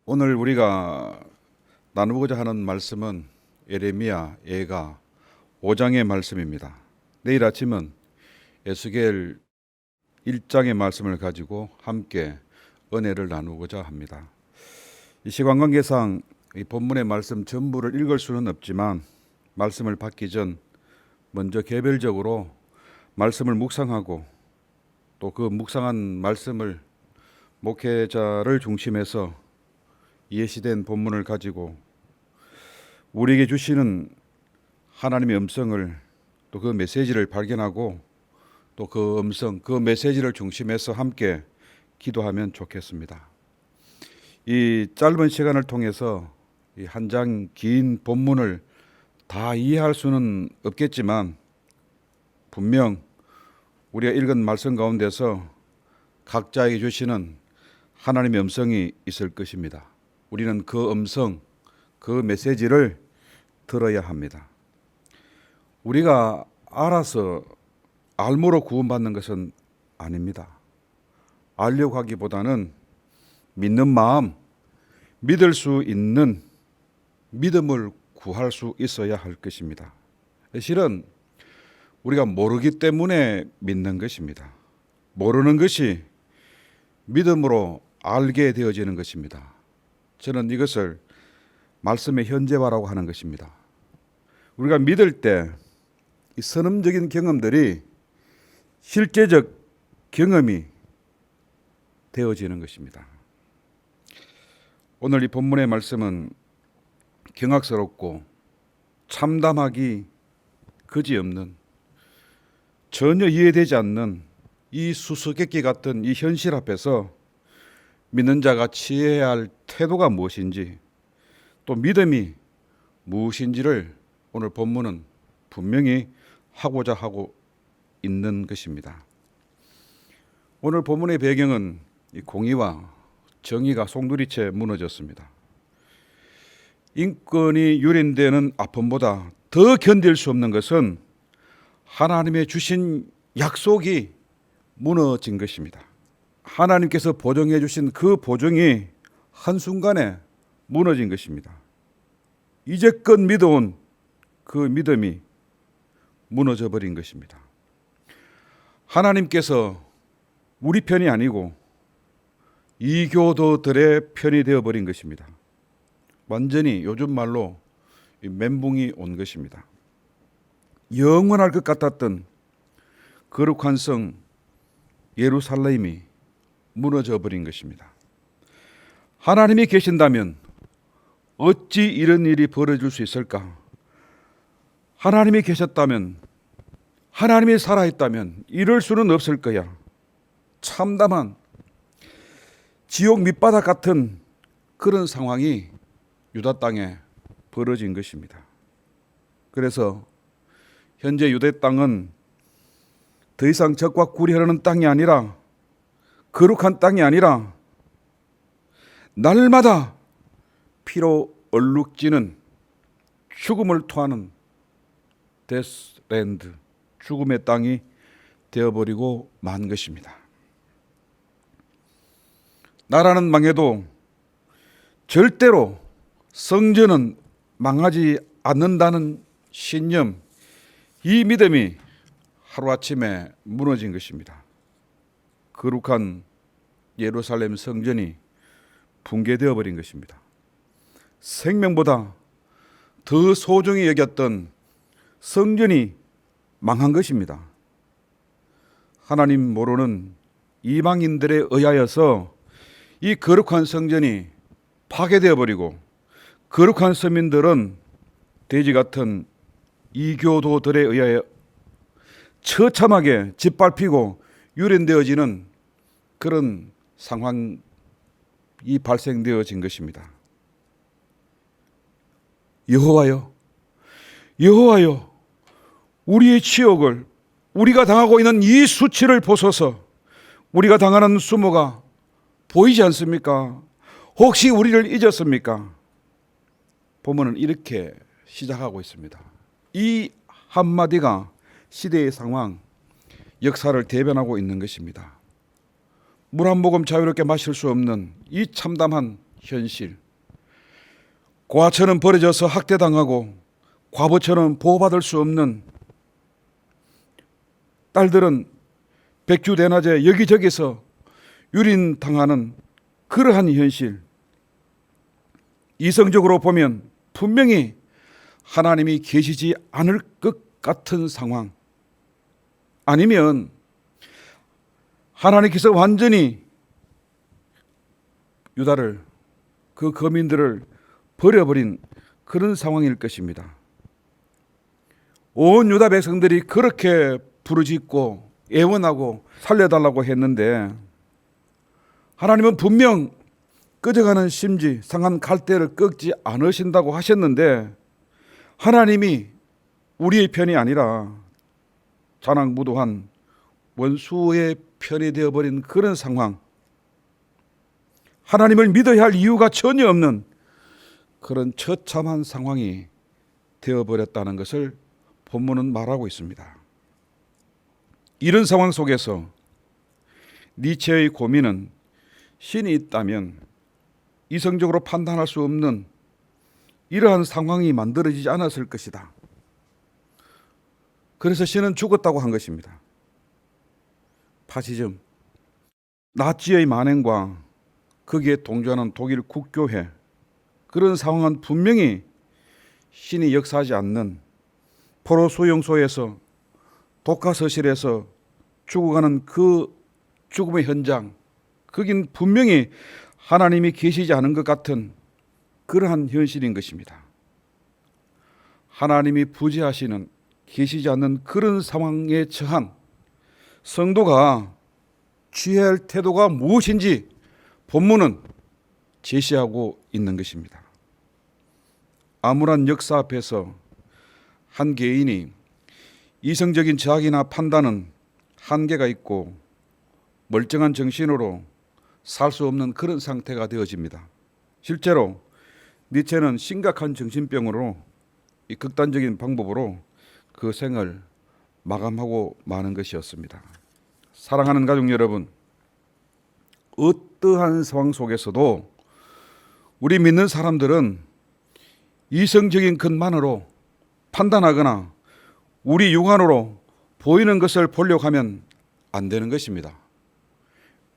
오늘 우리가 나누고자 하는 말씀은 예레미야 예가 5장의 말씀입니다. 내일 아침은 에스겔 1장의 말씀을 가지고 함께 은혜를 나누고자 합니다. 이 시간 관계상 이 본문의 말씀 전부를 읽을 수는 없지만 말씀을 받기 전 먼저 개별적으로 말씀을 묵상하고 또 그 묵상한 말씀을 목회자를 중심해서 예시된 본문을 가지고 우리에게 주시는 하나님의 음성을 또 그 메시지를 발견하고 또 그 음성, 그 메시지를 중심해서 함께 기도하면 좋겠습니다. 이 짧은 시간을 통해서 이 한 장 긴 본문을 다 이해할 수는 없겠지만 분명 우리가 읽은 말씀 가운데서 각자에게 주시는 하나님의 음성이 있을 것입니다. 우리는 그 음성, 그 메시지를 들어야 합니다. 우리가 알아서 알므로 구원받는 것은 아닙니다. 알려고 하기보다는 믿는 마음, 믿을 수 있는 믿음을 구할 수 있어야 할 것입니다. 실은 우리가 모르기 때문에 믿는 것입니다. 모르는 것이 믿음으로 알게 되어지는 것입니다. 저는 이것을 말씀의 현재화라고 하는 것입니다. 우리가 믿을 때 이 선험적인 경험들이 실제적 경험이 되어지는 것입니다. 오늘 이 본문의 말씀은 경악스럽고 참담하기 그지없는 전혀 이해되지 않는 이 수수께끼 같은 이 현실 앞에서 믿는 자가 취해야 할 태도가 무엇인지 또 믿음이 무엇인지를 오늘 본문은 분명히 하고자 하고 있는 것입니다. 오늘 본문의 배경은 이 공의와 정의가 송두리째 무너졌습니다. 인권이 유린되는 아픔보다 더 견딜 수 없는 것은 하나님의 주신 약속이 무너진 것입니다. 하나님께서 보증해 주신 그 보증이 한순간에 무너진 것입니다. 이제껏 믿어온 그 믿음이 무너져 버린 것입니다. 하나님께서 우리 편이 아니고 이교도들의 편이 되어버린 것입니다. 완전히 요즘 말로 멘붕이 온 것입니다. 영원할 것 같았던 거룩한 성 예루살렘이 무너져 버린 것입니다. 하나님이 계신다면 어찌 이런 일이 벌어질 수 있을까? 하나님이 계셨다면, 하나님이 살아있다면 이럴 수는 없을 거야. 참담한 지옥 밑바닥 같은 그런 상황이 유다 땅에 벌어진 것입니다. 그래서 현재 유대 땅은 더 이상 적과 꿀이 흐르는 땅이 아니라 거룩한 땅이 아니라 날마다 피로 얼룩지는 죽음을 토하는 데스랜드, 죽음의 땅이 되어버리고 만 것입니다. 나라는 망해도 절대로 성전은 망하지 않는다는 신념, 이 믿음이 하루아침에 무너진 것입니다. 거룩한 예루살렘 성전이 붕괴되어 버린 것입니다. 생명보다 더 소중히 여겼던 성전이 망한 것입니다. 하나님 모르는 이방인들에 의하여서 이 거룩한 성전이 파괴되어 버리고 거룩한 서민들은 돼지 같은 이교도들에 의하여 처참하게 짓밟히고 유린되어지는 그런 상황이 발생되어진 것입니다. 여호와여, 여호와여, 우리의 치욕을, 우리가 당하고 있는 이 수치를 보소서. 우리가 당하는 수모가 보이지 않습니까? 혹시 우리를 잊었습니까? 본문은 이렇게 시작하고 있습니다. 이 한마디가 시대의 상황, 역사를 대변하고 있는 것입니다. 물 한 모금 자유롭게 마실 수 없는 이 참담한 현실. 고아처럼 버려져서 학대당하고 과부처럼 보호받을 수 없는 딸들은 백주대낮에 여기저기서 유린당하는 그러한 현실. 이성적으로 보면 분명히 하나님이 계시지 않을 것 같은 상황, 아니면 하나님께서 완전히 유다를, 그 거민들을 버려버린 그런 상황일 것입니다. 온 유다 백성들이 그렇게 부르짖고 애원하고 살려달라고 했는데 하나님은 분명 꺼져가는 심지 상한 갈대를 꺾지 않으신다고 하셨는데 하나님이 우리의 편이 아니라 잔악무도한 원수의 편이 되어버린 그런 상황, 하나님을 믿어야 할 이유가 전혀 없는 그런 처참한 상황이 되어버렸다는 것을 본문은 말하고 있습니다. 이런 상황 속에서 니체의 고민은 신이 있다면 이성적으로 판단할 수 없는 이러한 상황이 만들어지지 않았을 것이다. 그래서 신은 죽었다고 한 것입니다. 파시즘, 나치의 만행과 거기에 동조하는 독일 국교회, 그런 상황은 분명히 신이 역사하지 않는 포로 수용소에서 독가서실에서 죽어가는 그 죽음의 현장, 거긴 분명히 하나님이 계시지 않은 것 같은 그러한 현실인 것입니다. 하나님이 부재하시는, 계시지 않는 그런 상황에 처한 성도가 취해야 할 태도가 무엇인지 본문은 제시하고 있는 것입니다. 암울한 역사 앞에서 한 개인이 이성적인 자학이나 판단은 한계가 있고 멀쩡한 정신으로 살 수 없는 그런 상태가 되어집니다. 실제로 니체는 심각한 정신병으로 이 극단적인 방법으로 그 생을 마감하고 마는 것이었습니다. 사랑하는 가족 여러분, 어떠한 상황 속에서도 우리 믿는 사람들은 이성적인 것만으로 판단하거나 우리 육안으로 보이는 것을 보려고 하면 안 되는 것입니다.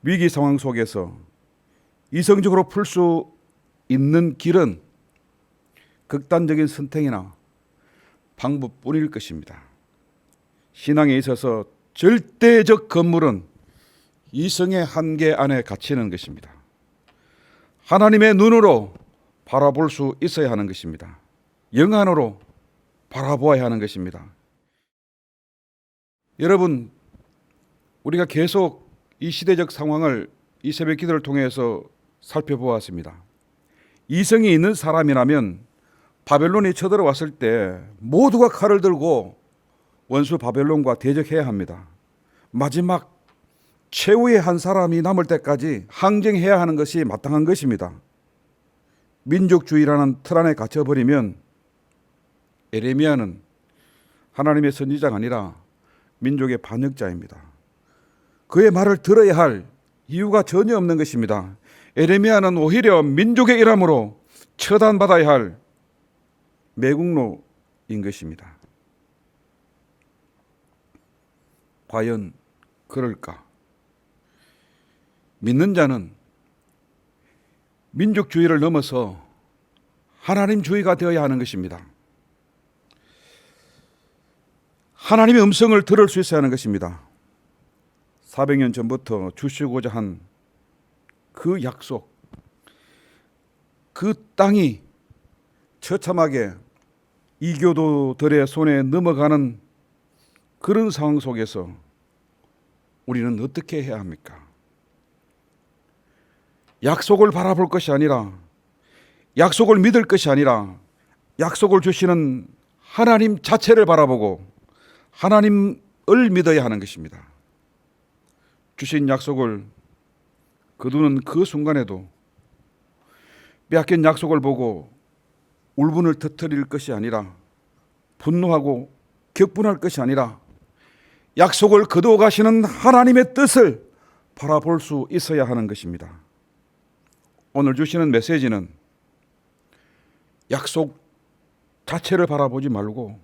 위기 상황 속에서 이성적으로 풀 수 있는 길은 극단적인 선택이나 방법뿐일 것입니다. 신앙에 있어서 절대적 건물은 이성의 한계 안에 갇히는 것입니다. 하나님의 눈으로 바라볼 수 있어야 하는 것입니다. 영안으로 바라보아야 하는 것입니다. 여러분, 우리가 계속 이 시대적 상황을 이 새벽 기도를 통해서 살펴보았습니다. 이성이 있는 사람이라면 바벨론이 쳐들어왔을 때 모두가 칼을 들고 원수 바벨론과 대적해야 합니다. 마지막 최후의 한 사람이 남을 때까지 항쟁해야 하는 것이 마땅한 것입니다. 민족주의라는 틀 안에 갇혀버리면 에레미야는 하나님의 선지자가 아니라 민족의 반역자입니다. 그의 말을 들어야 할 이유가 전혀 없는 것입니다. 에레미야는 오히려 민족의 일함으로 처단받아야 할 매국노인 것입니다. 과연 그럴까? 믿는 자는 민족주의를 넘어서 하나님주의가 되어야 하는 것입니다. 하나님의 음성을 들을 수 있어야 하는 것입니다. 400년 전부터 주시고자 한 그 약속, 그 땅이 처참하게 이교도들의 손에 넘어가는 그런 상황 속에서 우리는 어떻게 해야 합니까? 약속을 바라볼 것이 아니라, 약속을 믿을 것이 아니라 약속을 주시는 하나님 자체를 바라보고 하나님을 믿어야 하는 것입니다. 주신 약속을 거두는 그 순간에도 빼앗긴 약속을 보고 울분을 터뜨릴 것이 아니라, 분노하고 격분할 것이 아니라 약속을 거두어 가시는 하나님의 뜻을 바라볼 수 있어야 하는 것입니다. 오늘 주시는 메시지는 약속 자체를 바라보지 말고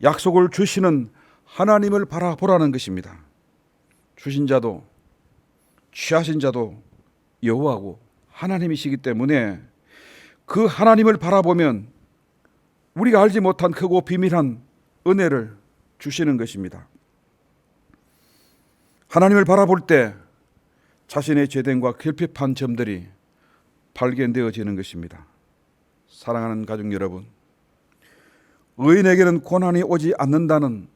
약속을 주시는 하나님을 바라보라는 것입니다. 주신 자도 취하신 자도 여호와고 하나님이시기 때문에 그 하나님을 바라보면 우리가 알지 못한 크고 비밀한 은혜를 주시는 것입니다. 하나님을 바라볼 때 자신의 죄됨과 결핍한 점들이 발견되어지는 것입니다. 사랑하는 가족 여러분, 의인에게는 고난이 오지 않는다는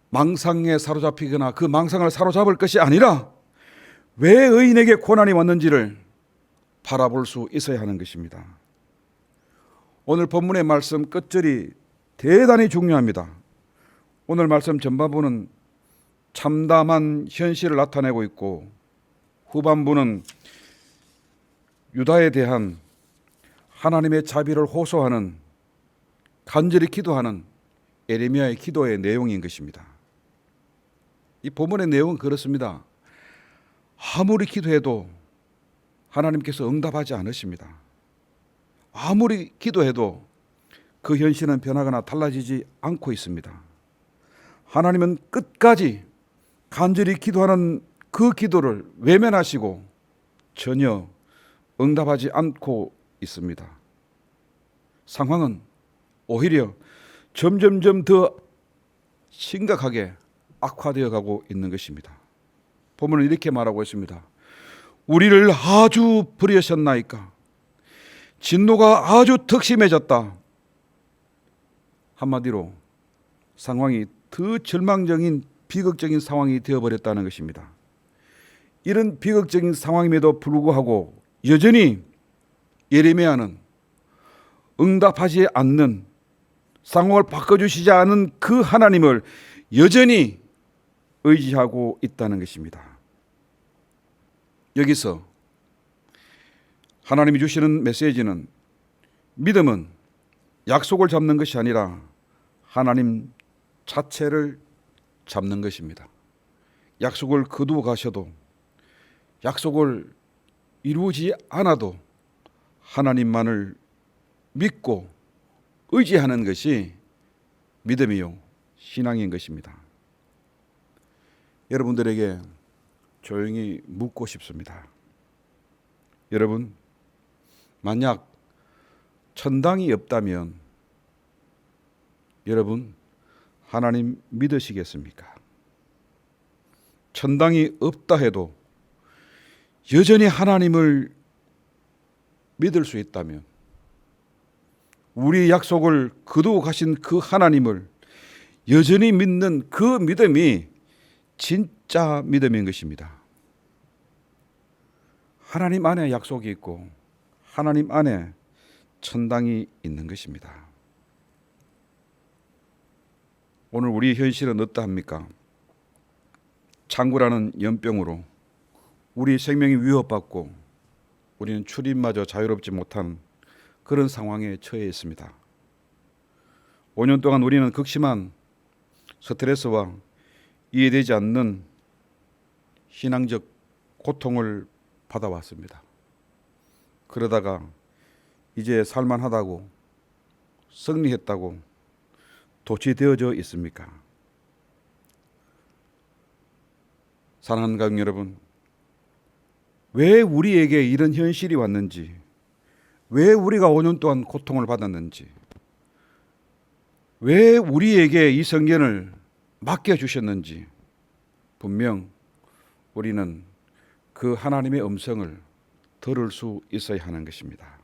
망상에 사로잡히거나 그 망상을 사로잡을 것이 아니라 왜 의인에게 고난이 왔는지를 바라볼 수 있어야 하는 것입니다. 오늘 본문의 말씀 끝절이 대단히 중요합니다. 오늘 말씀 전반부는 참담한 현실을 나타내고 있고 후반부는 유다에 대한 하나님의 자비를 호소하는 간절히 기도하는 예레미야의 기도의 내용인 것입니다. 이 본문의 내용은 그렇습니다. 아무리 기도해도 하나님께서 응답하지 않으십니다. 아무리 기도해도 그 현실은 변하거나 달라지지 않고 있습니다. 하나님은 끝까지 간절히 기도하는 그 기도를 외면하시고 전혀 응답하지 않고 있습니다. 상황은 오히려 점점점 더 심각하게 악화되어 가고 있는 것입니다. 본문은 이렇게 말하고 있습니다. 우리를 아주 버리셨나이까? 진노가 아주 덕심해졌다. 한마디로 상황이 더 절망적인 비극적인 상황이 되어버렸다는 것입니다. 이런 비극적인 상황임에도 불구하고 여전히 예레미야는 응답하지 않는, 상황을 바꿔주시지 않은 그 하나님을 여전히 의지하고 있다는 것입니다. 여기서 하나님이 주시는 메시지는 믿음은 약속을 잡는 것이 아니라 하나님 자체를 잡는 것입니다. 약속을 거두어 가셔도 약속을 이루지 않아도 하나님만을 믿고 의지하는 것이 믿음이요 신앙인 것입니다. 여러분들에게 조용히 묻고 싶습니다. 여러분, 만약 천당이 없다면 여러분 하나님 믿으시겠습니까? 천당이 없다 해도 여전히 하나님을 믿을 수 있다면 우리의 약속을 거두어 가신 그 하나님을 여전히 믿는 그 믿음이 진짜 믿음인 것입니다. 하나님 안에 약속이 있고 하나님 안에 천당이 있는 것입니다. 오늘 우리 현실은 어떠합니까? 창구라는 연병으로 우리 생명이 위협받고 우리는 출입마저 자유롭지 못한 그런 상황에 처해 있습니다. 5년 동안 우리는 극심한 스트레스와 이해되지 않는 신앙적 고통을 받아왔습니다. 그러다가 이제 살만하다고, 승리했다고 도취되어져 있습니까? 사랑하는 가족 여러분, 왜 우리에게 이런 현실이 왔는지, 왜 우리가 5년 동안 고통을 받았는지, 왜 우리에게 이 성경을 맡겨주셨는지 분명 우리는 그 하나님의 음성을 들을 수 있어야 하는 것입니다.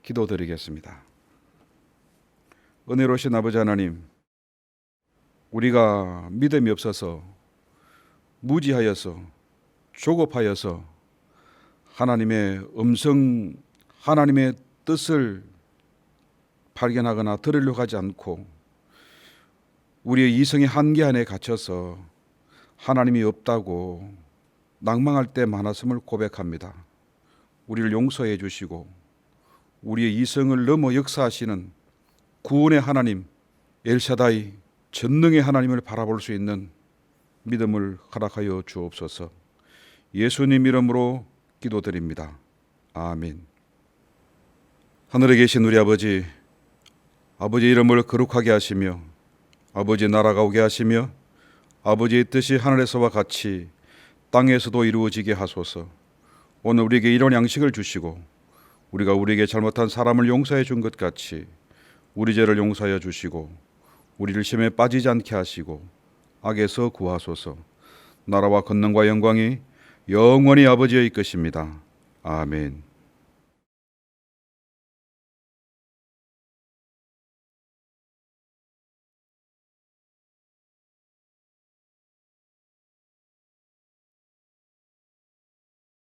기도드리겠습니다. 은혜로우신 아버지 하나님, 우리가 믿음이 없어서 무지하여서 조급하여서 하나님의 음성, 하나님의 뜻을 발견하거나 들으려고 하지 않고 우리의 이성의 한계 안에 갇혀서 하나님이 없다고 낭망할 때 많았음을 고백합니다. 우리를 용서해 주시고 우리의 이성을 넘어 역사하시는 구원의 하나님 엘샤다이 전능의 하나님을 바라볼 수 있는 믿음을 허락하여 주옵소서. 예수님 이름으로 기도드립니다. 아멘. 하늘에 계신 우리 아버지, 아버지 이름을 거룩하게 하시며 아버지 나라가 오게 하시며 아버지의 뜻이 하늘에서와 같이 땅에서도 이루어지게 하소서. 오늘 우리에게 이런 양식을 주시고 우리가 우리에게 잘못한 사람을 용서해 준 것 같이 우리 죄를 용서하여 주시고 우리를 시험에 빠지지 않게 하시고 악에서 구하소서. 나라와 권능과 영광이 영원히 아버지의 것입니다. 아멘.